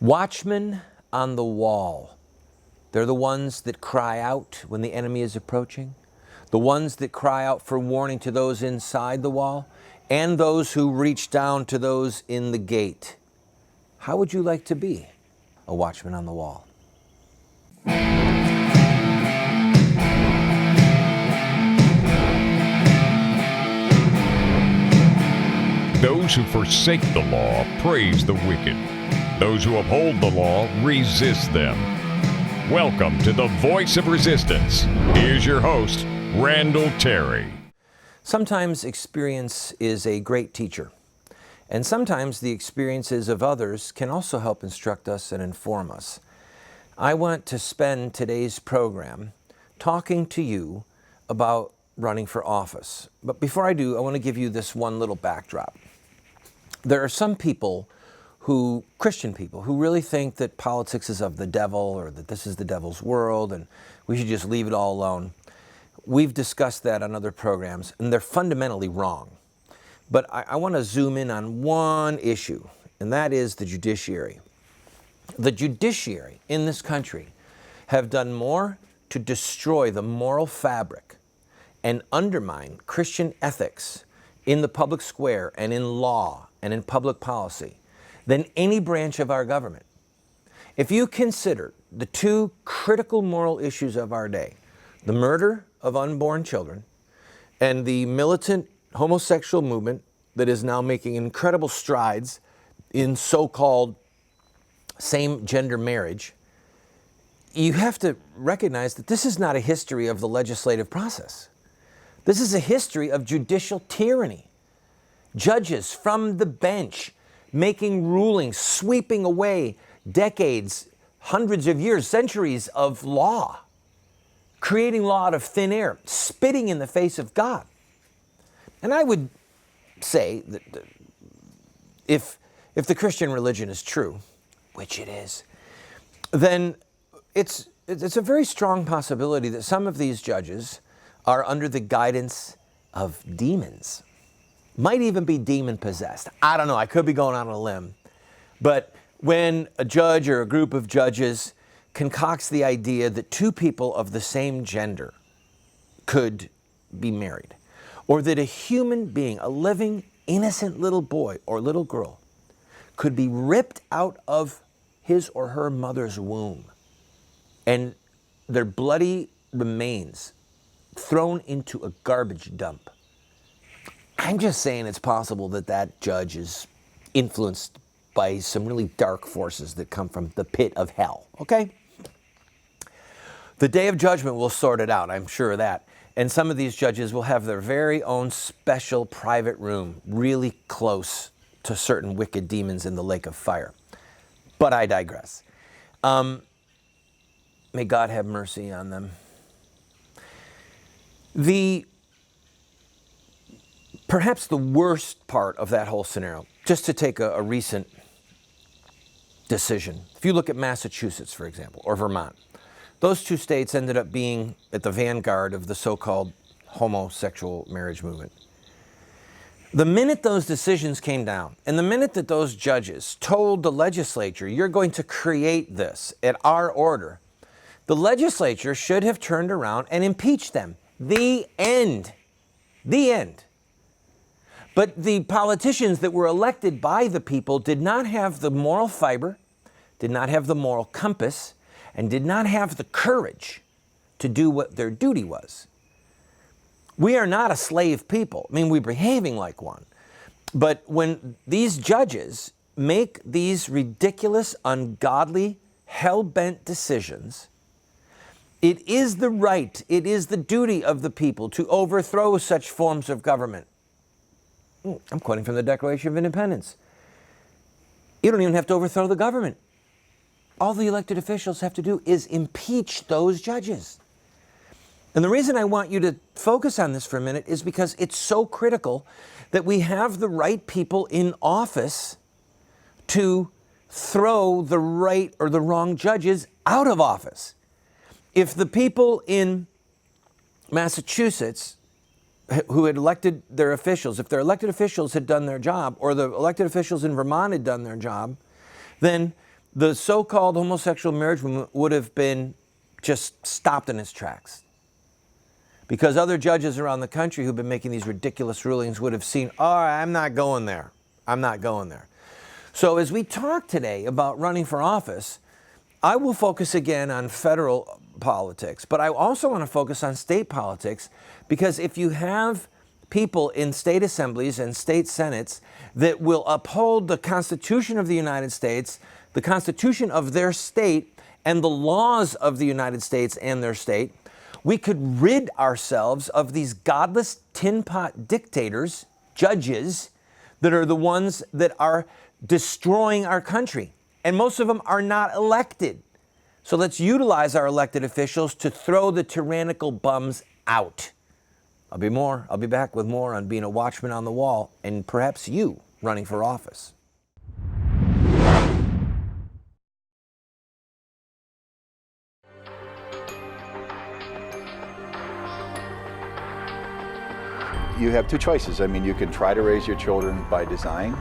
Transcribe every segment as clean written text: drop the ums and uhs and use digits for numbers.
Watchmen on the wall. They're the ones that cry out when the enemy is approaching, the ones that cry out for warning to those inside the wall, and those who reach down to those in the gate. How would you like to be a watchman on the wall? Those who forsake the law praise the wicked. Those who uphold the law resist them. Welcome to the Voice of Resistance. Here's your host, Randall Terri. Sometimes experience is a great teacher, and sometimes the experiences of others can also help instruct us and inform us. I want to spend today's program talking to you about running for office. But before I do, I want to give you this one little backdrop. There are some people Christian people, who really think that politics is of the devil or that this is the devil's world and we should just leave it all alone. We've discussed that on other programs, and they're fundamentally wrong. But I want to zoom in on one issue, and that is the judiciary. The judiciary in this country have done more to destroy the moral fabric and undermine Christian ethics in the public square and in law and in public policy than any branch of our government. If you consider the two critical moral issues of our day, the murder of unborn children and the militant homosexual movement that is now making incredible strides in so-called same-gender marriage, you have to recognize that this is not a history of the legislative process. This is a history of judicial tyranny. Judges from the bench making rulings, sweeping away decades, hundreds of years, centuries of law, creating law out of thin air, spitting in the face of God. And I would say that if the Christian religion is true, which it is, then it's a very strong possibility that some of these judges are under the guidance of demons. Might even be demon-possessed. I don't know. I could be going out on a limb. But when a judge or a group of judges concocts the idea that two people of the same gender could be married, or that a human being, a living, innocent little boy or little girl, could be ripped out of his or her mother's womb and their bloody remains thrown into a garbage dump, I'm just saying it's possible that that judge is influenced by some really dark forces that come from the pit of hell, okay? The day of judgment will sort it out, I'm sure of that. And some of these judges will have their very own special private room, really close to certain wicked demons in the lake of fire. But I digress. May God have mercy on them. Perhaps the worst part of that whole scenario, just to take a recent decision. If you look at Massachusetts, for example, or Vermont, those two states ended up being at the vanguard of the so-called homosexual marriage movement. The minute those decisions came down, and the minute that those judges told the legislature, you're going to create this at our order, the legislature should have turned around and impeached them. The end. The end. But the politicians that were elected by the people did not have the moral fiber, did not have the moral compass, and did not have the courage to do what their duty was. We are not a slave people. I mean, we're behaving like one. But when these judges make these ridiculous, ungodly, hell-bent decisions, it is the right, it is the duty of the people to overthrow such forms of government. I'm quoting from the Declaration of Independence. You don't even have to overthrow the government. All the elected officials have to do is impeach those judges. And the reason I want you to focus on this for a minute is because it's so critical that we have the right people in office to throw the right or the wrong judges out of office. If the people in Massachusetts who had elected their officials, if their elected officials had done their job, or the elected officials in Vermont had done their job, then the so-called homosexual marriage movement would have been just stopped in its tracks. Because other judges around the country who've been making these ridiculous rulings would have seen, all right, I'm not going there. I'm not going there. So as we talk today about running for office, I will focus again on federal politics, but I also want to focus on state politics, because if you have people in state assemblies and state senates that will uphold the Constitution of the United States, the Constitution of their state, and the laws of the United States and their state, we could rid ourselves of these godless tin pot dictators, judges, that are the ones that are destroying our country. And most of them are not elected. So let's utilize our elected officials to throw the tyrannical bums out. I'll be back with more on being a watchman on the wall, and perhaps you running for office. You have two choices. I mean, you can try to raise your children by design,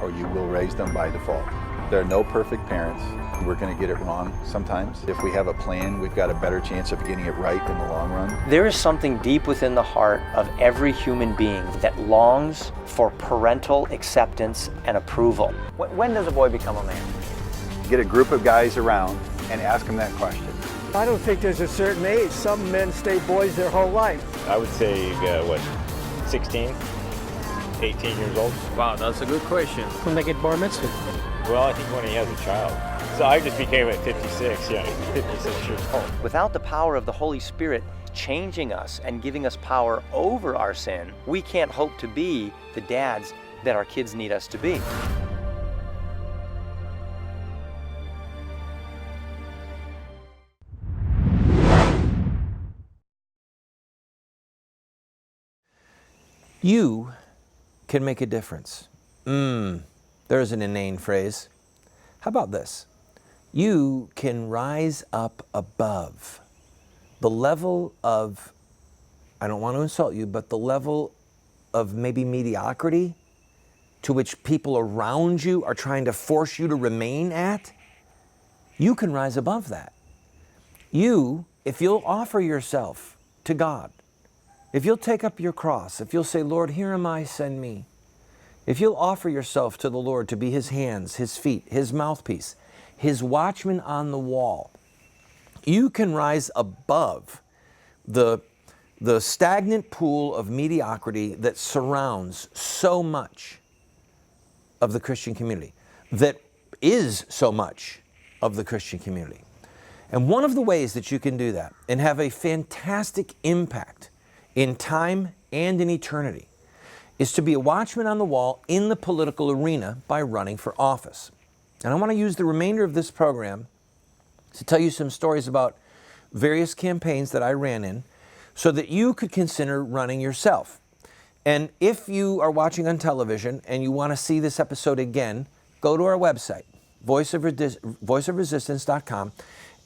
or you will raise them by default. There are no perfect parents. We're going to get it wrong sometimes. If we have a plan, we've got a better chance of getting it right in the long run. There is something deep within the heart of every human being that longs for parental acceptance and approval. When does a boy become a man? Get a group of guys around and ask them that question. I don't think there's a certain age. Some men stay boys their whole life. I would say, 16, 18 years old. Wow, that's a good question. When they get bar mitzvah. Well, I think when he has a child. So I just became at 56, 56 years old. Without the power of the Holy Spirit changing us and giving us power over our sin, we can't hope to be the dads that our kids need us to be. You can make a difference. There's an inane phrase. How about this? You can rise up above the level of, I don't want to insult you, but the level of maybe mediocrity to which people around you are trying to force you to remain at. You can rise above that. You, if you'll offer yourself to God, if you'll take up your cross, if you'll say, Lord, here am I, send me. If you'll offer yourself to the Lord to be His hands, His feet, His mouthpiece, His watchman on the wall, you can rise above the stagnant pool of mediocrity that surrounds so much of the Christian community, that is so much of the Christian community. And one of the ways that you can do that and have a fantastic impact in time and in eternity is to be a watchman on the wall in the political arena by running for office. And I want to use the remainder of this program to tell you some stories about various campaigns that I ran in so that you could consider running yourself. And if you are watching on television and you want to see this episode again, go to our website, voiceofresistance.com,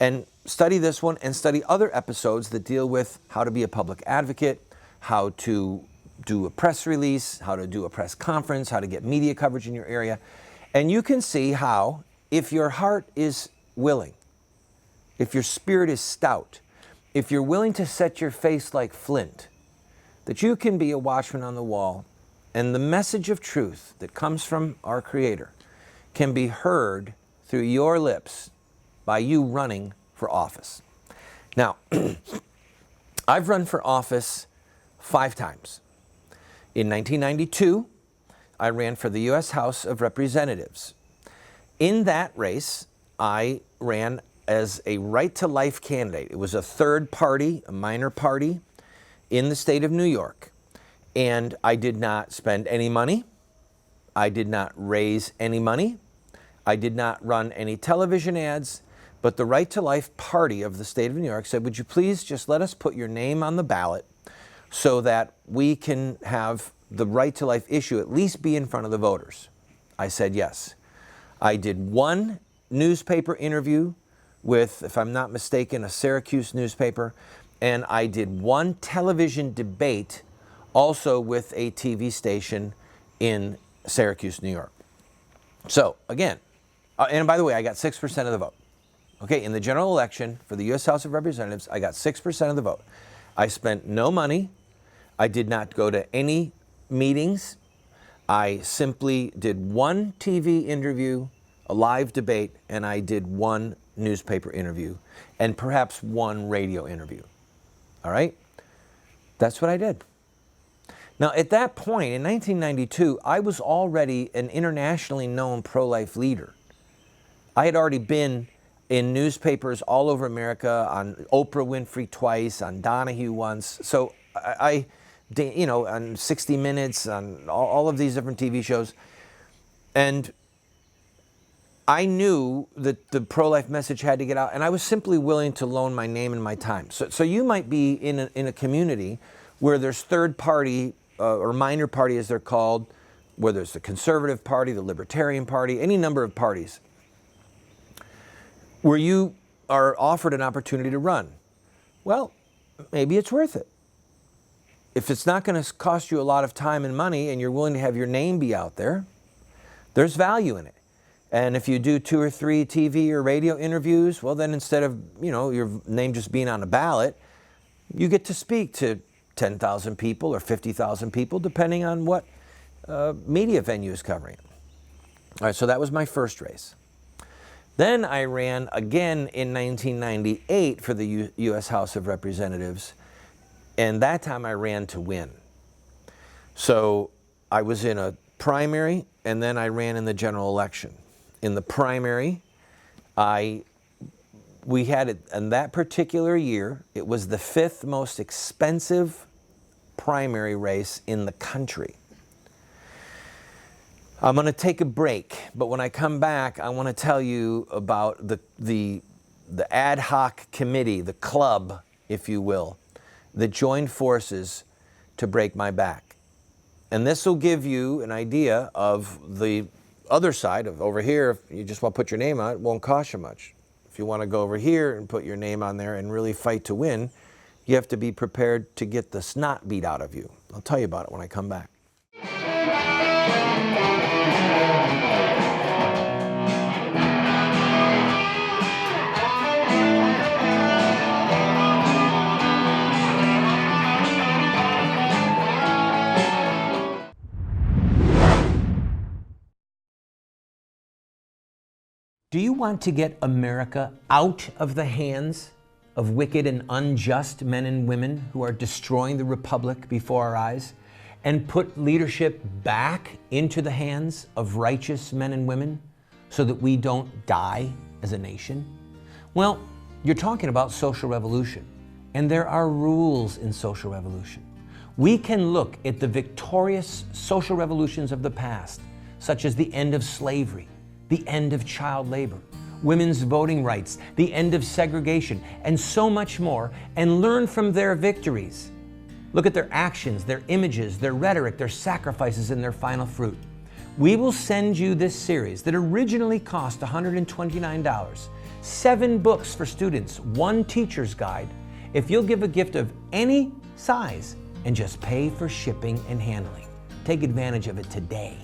and study this one and study other episodes that deal with how to be a public advocate, how to do a press release, how to do a press conference, how to get media coverage in your area. And you can see how, if your heart is willing, if your spirit is stout, if you're willing to set your face like flint, that you can be a watchman on the wall, and the message of truth that comes from our Creator can be heard through your lips by you running for office. Now, I've run for office 5 times. In 1992, I ran for the U.S. House of Representatives. In that race, I ran as a right-to-life candidate. It was a third party, a minor party in the state of New York. And I did not spend any money. I did not raise any money. I did not run any television ads. But the Right to Life Party of the state of New York said, would you please just let us put your name on the ballot so that we can have the right to life issue at least be in front of the voters? I said yes. I did 1 newspaper interview with, if I'm not mistaken, a Syracuse newspaper, and I did 1 television debate also with a TV station in Syracuse, New York. So again, And by the way, I got 6% of the vote. Okay, in the general election for the U.S. House of Representatives, I got 6% of the vote. I spent no money. I did not go to any meetings. I simply did one TV interview, a live debate, and I did one newspaper interview, and perhaps one radio interview. All right? That's what I did. Now, at that point, in 1992, I was already an internationally known pro-life leader. I had already been in newspapers all over America, on Oprah Winfrey twice, on Donahue once. So I you know, on 60 Minutes, on all of these different TV shows. And I knew that the pro-life message had to get out, and I was simply willing to loan my name and my time. So you might be in a community where there's third party, or minor party as they're called, where there's the Conservative Party, the Libertarian Party, any number of parties, where you are offered an opportunity to run. Well, maybe it's worth it. If it's not going to cost you a lot of time and money and you're willing to have your name be out there, there's value in it. And if you do 2 or 3 TV or radio interviews, well, then instead of, you know, your name just being on a ballot, you get to speak to 10,000 people or 50,000 people, depending on what media venue is covering it. All right, so that was my first race. Then I ran again in 1998 for the U.S. House of Representatives, and that time I ran to win. So I was in a primary, and then I ran in the general election. In the primary, we had it in that particular year, it was the 5th most expensive primary race in the country. I'm going to take a break, but when I come back, I want to tell you about the ad hoc committee, the club, if you will, that joined forces to break my back. And this will give you an idea of the other side of over here. If you just want to put your name on it, it won't cost you much. If you want to go over here and put your name on there and really fight to win, you have to be prepared to get the snot beat out of you. I'll tell you about it when I come back. Do you want to get America out of the hands of wicked and unjust men and women who are destroying the republic before our eyes, and put leadership back into the hands of righteous men and women so that we don't die as a nation? Well, you're talking about social revolution, and there are rules in social revolution. We can look at the victorious social revolutions of the past, such as the end of slavery, the end of child labor, women's voting rights, the end of segregation, and so much more, and learn from their victories. Look at their actions, their images, their rhetoric, their sacrifices, and their final fruit. We will send you this series that originally cost $129, 7 books for students, 1 teacher's guide, if you'll give a gift of any size and just pay for shipping and handling. Take advantage of it today.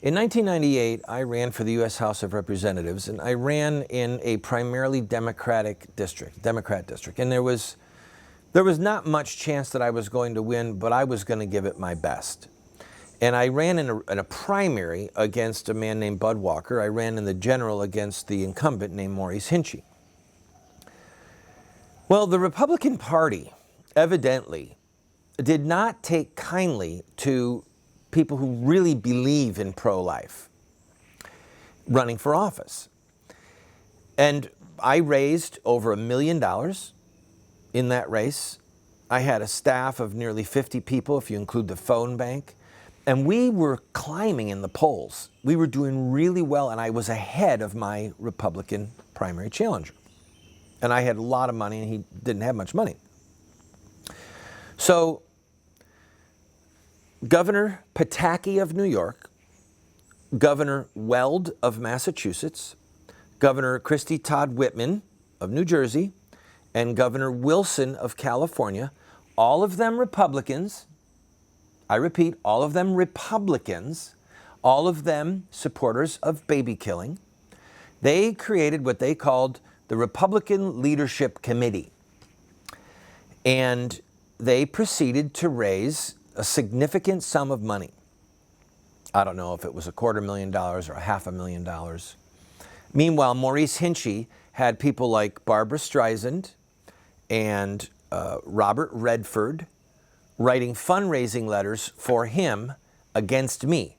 In 1998, I ran for the U.S. House of Representatives, and I ran in a primarily Democrat district, and there was not much chance that I was going to win, but I was going to give it my best. And I ran in a primary against a man named Bud Walker. I ran in the general against the incumbent named Maurice Hinchey. Well, the Republican Party evidently did not take kindly to people who really believe in pro-life running for office. And I raised over $1 million in that race. I had a staff of nearly 50 people, if you include the phone bank. And we were climbing in the polls. We were doing really well, and I was ahead of my Republican primary challenger. And I had a lot of money, and he didn't have much money. So Governor Pataki of New York, Governor Weld of Massachusetts, Governor Christie Todd Whitman of New Jersey, and Governor Wilson of California all of them Republicans. I repeat, all of them Republicans, all of them supporters of baby killing. They created what they called the Republican Leadership Committee. And they proceeded to raise a significant sum of money. I don't know if it was $250,000 or $500,000. Meanwhile, Maurice Hinchey had people like Barbara Streisand and Robert Redford writing fundraising letters for him against me,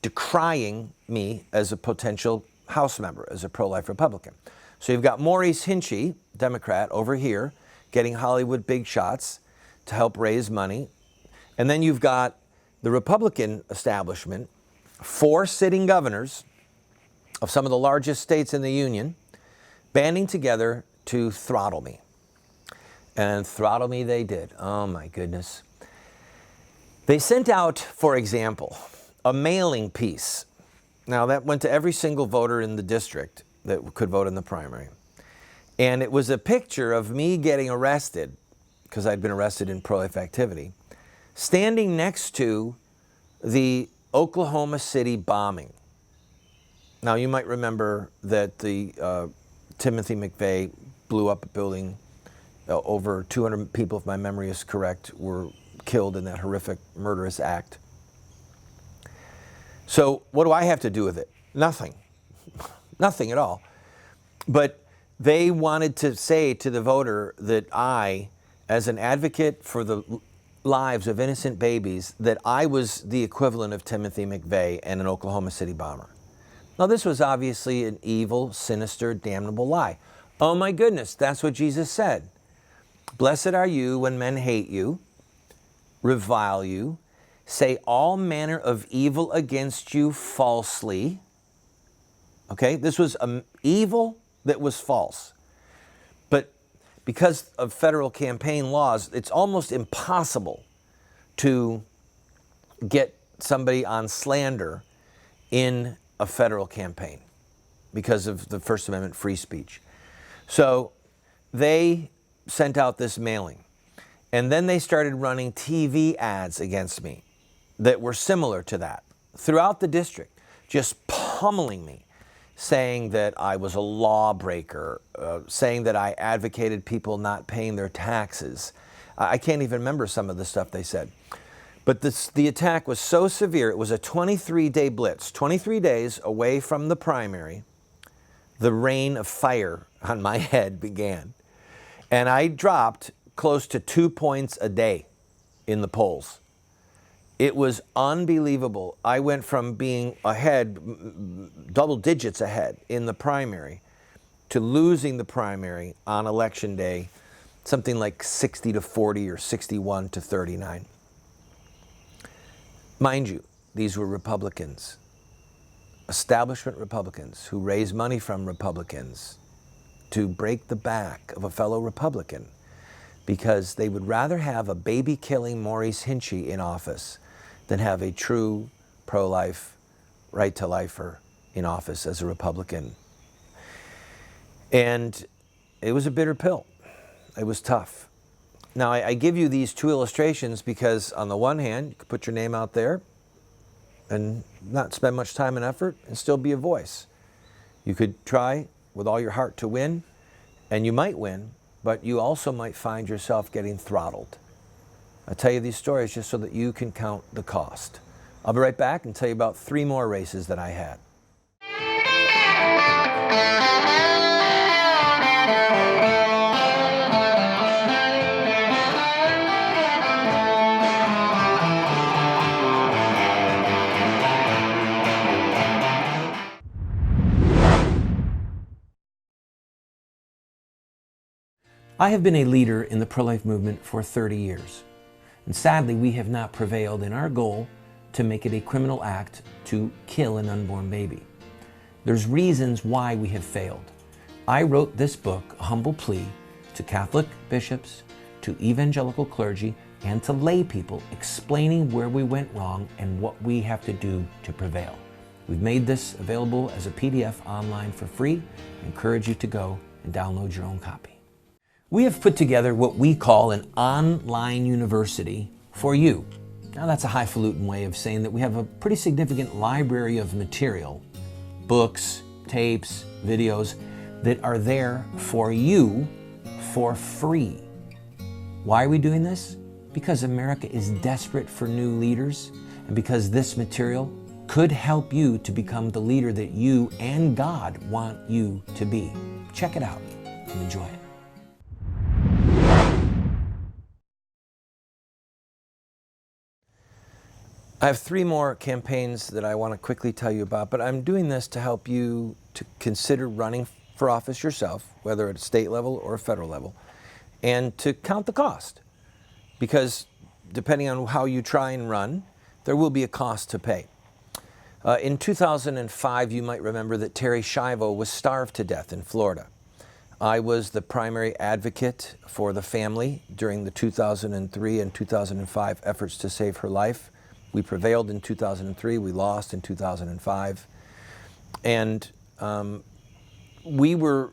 decrying me as a potential House member, as a pro-life Republican. So you've got Maurice Hinchey, Democrat, over here, getting Hollywood big shots to help raise money. And then you've got the Republican establishment, 4 sitting governors of some of the largest states in the union, banding together to throttle me. And throttle me they did. Oh my goodness. They sent out, for example, a mailing piece. Now that went to every single voter in the district that could vote in the primary. And it was a picture of me getting arrested, because I'd been arrested in pro-life activity, standing next to the Oklahoma City bombing. Now you might remember that the Timothy McVeigh blew up a building. Over 200 people, if my memory is correct, were killed in that horrific, murderous act. So what do I have to do with it? Nothing. Nothing at all. But they wanted to say to the voter that I, as an advocate for the lives of innocent babies, that I was the equivalent of Timothy McVeigh and an Oklahoma City bomber. Now this was obviously an evil, sinister, damnable lie. Oh my goodness, that's what Jesus said. Blessed are you when men hate you, revile you, say all manner of evil against you falsely. Okay, this was evil that was false. But because of federal campaign laws, it's almost impossible to get somebody on slander in a federal campaign because of the First Amendment free speech. So they sent out this mailing. And then they started running TV ads against me that were similar to that throughout the district, just pummeling me, saying that I was a lawbreaker, saying that I advocated people not paying their taxes. I can't even remember some of the stuff they said. But the attack was so severe, it was a 23-day blitz, 23 days away from the primary. The rain of fire on my head began. And I dropped close to 2 points a day in the polls. It was unbelievable. I went from being ahead, double digits ahead in the primary, to losing the primary on election day, something like 60-40 or 61-39. Mind you, these were Republicans, establishment Republicans who raised money from Republicans to break the back of a fellow Republican because they would rather have a baby-killing Maurice Hinchey in office than have a true pro-life, right-to-lifer in office as a Republican. And it was a bitter pill. It was tough. Now, I give you these 2 illustrations because on the one hand, you could put your name out there and not spend much time and effort and still be a voice. You could try with all your heart to win, and you might win, but you also might find yourself getting throttled. I tell you these stories just so that you can count the cost. I'll be right back and tell you about 3 more races that I had. I have been a leader in the pro-life movement for 30 years. And sadly, we have not prevailed in our goal to make it a criminal act to kill an unborn baby. There's reasons why we have failed. I wrote this book, A Humble Plea, to Catholic bishops, to evangelical clergy, and to lay people, explaining where we went wrong and what we have to do to prevail. We've made this available as a PDF online for free. I encourage you to go and download your own copy. We have put together what we call an online university for you. Now that's a highfalutin way of saying that we have a pretty significant library of material, books, tapes, videos that are there for you for free. Why are we doing this? Because America is desperate for new leaders, and because this material could help you to become the leader that you and God want you to be. Check it out and enjoy it. I have 3 more campaigns that I want to quickly tell you about, but I'm doing this to help you to consider running for office yourself, whether at a state level or a federal level, and to count the cost. Because depending on how you try and run, there will be a cost to pay. In 2005, you might remember that Terri Schiavo was starved to death in Florida. I was the primary advocate for the family during the 2003 and 2005 efforts to save her life. We prevailed in 2003, we lost in 2005. And we were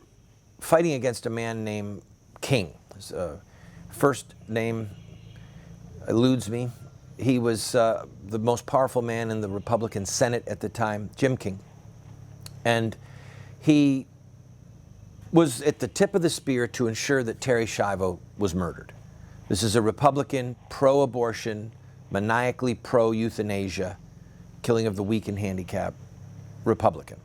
fighting against a man named King. His first name eludes me. He was the most powerful man in the Republican Senate at the time, Jim King. And he was at the tip of the spear to ensure that Terri Schiavo was murdered. This is a Republican, pro-abortion, maniacally pro-euthanasia, killing of the weak and handicapped Republican.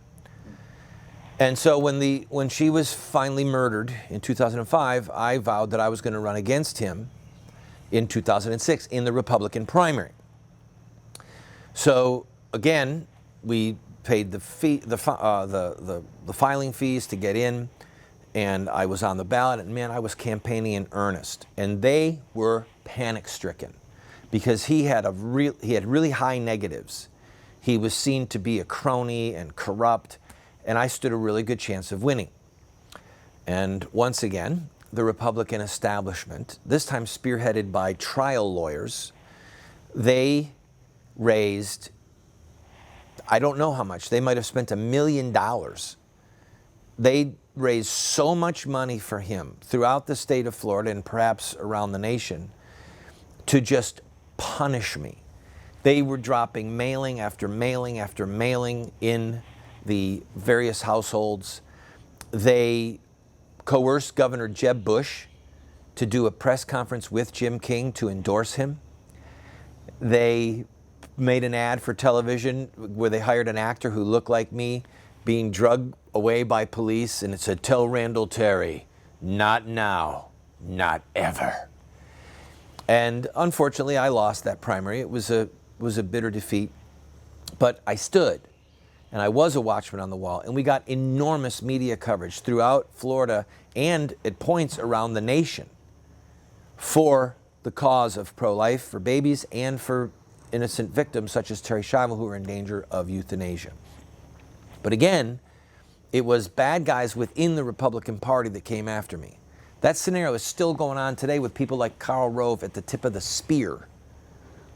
And so when she was finally murdered in 2005, I vowed that I was going to run against him in 2006 in the Republican primary. So again, we paid the filing fees to get in, and I was on the ballot, and man, I was campaigning in earnest. And they were panic-stricken because he had really high negatives. He was seen to be a crony and corrupt, and I stood a really good chance of winning. And once again, the Republican establishment, this time spearheaded by trial lawyers, they raised, I don't know how much, they might have spent $1 million. They raised so much money for him throughout the state of Florida and perhaps around the nation to just punish me. They were dropping mailing after mailing after mailing in the various households. They coerced Governor Jeb Bush to do a press conference with Jim King to endorse him. They made an ad for television where they hired an actor who looked like me being drugged away by police, and it said, "Tell Randall Terri, not now, not ever." And unfortunately, I lost that primary. It was a bitter defeat, but I stood, and I was a watchman on the wall, and we got enormous media coverage throughout Florida and at points around the nation for the cause of pro-life, for babies, and for innocent victims such as Terri Schiavo who are in danger of euthanasia. But again, it was bad guys within the Republican Party that came after me. That scenario is still going on today with people like Karl Rove at the tip of the spear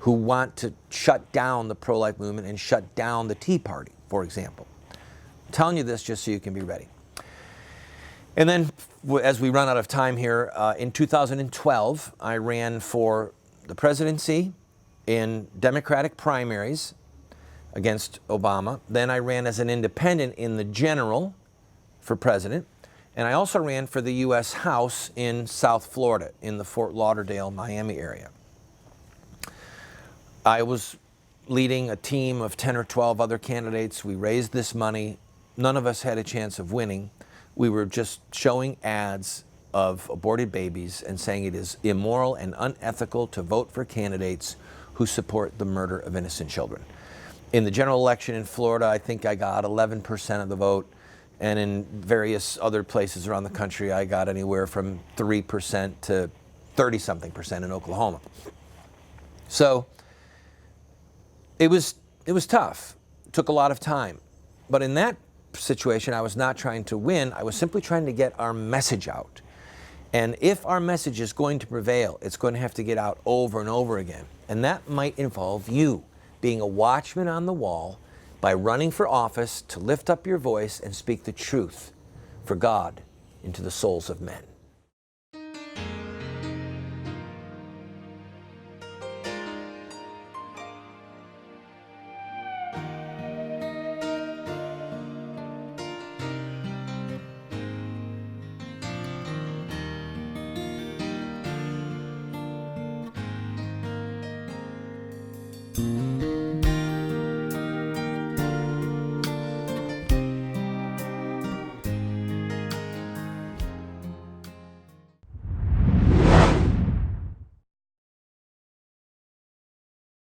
who want to shut down the pro-life movement and shut down the Tea Party, for example. I'm telling you this just so you can be ready. And then, as we run out of time here, in 2012, I ran for the presidency in Democratic primaries against Obama. Then I ran as an independent in the general for president. And I also ran for the U.S. House in South Florida, in the Fort Lauderdale, Miami area. I was leading a team of 10 or 12 other candidates. We raised this money. None of us had a chance of winning. We were just showing ads of aborted babies and saying it is immoral and unethical to vote for candidates who support the murder of innocent children. In the general election in Florida, I think I got 11% of the vote. And in various other places around the country, I got anywhere from 3% to 30-something% in Oklahoma. So it was tough. It took a lot of time. But in that situation, I was not trying to win. I was simply trying to get our message out. And if our message is going to prevail, it's going to have to get out over and over again. And that might involve you being a watchman on the wall by running for office to lift up your voice and speak the truth for God into the souls of men.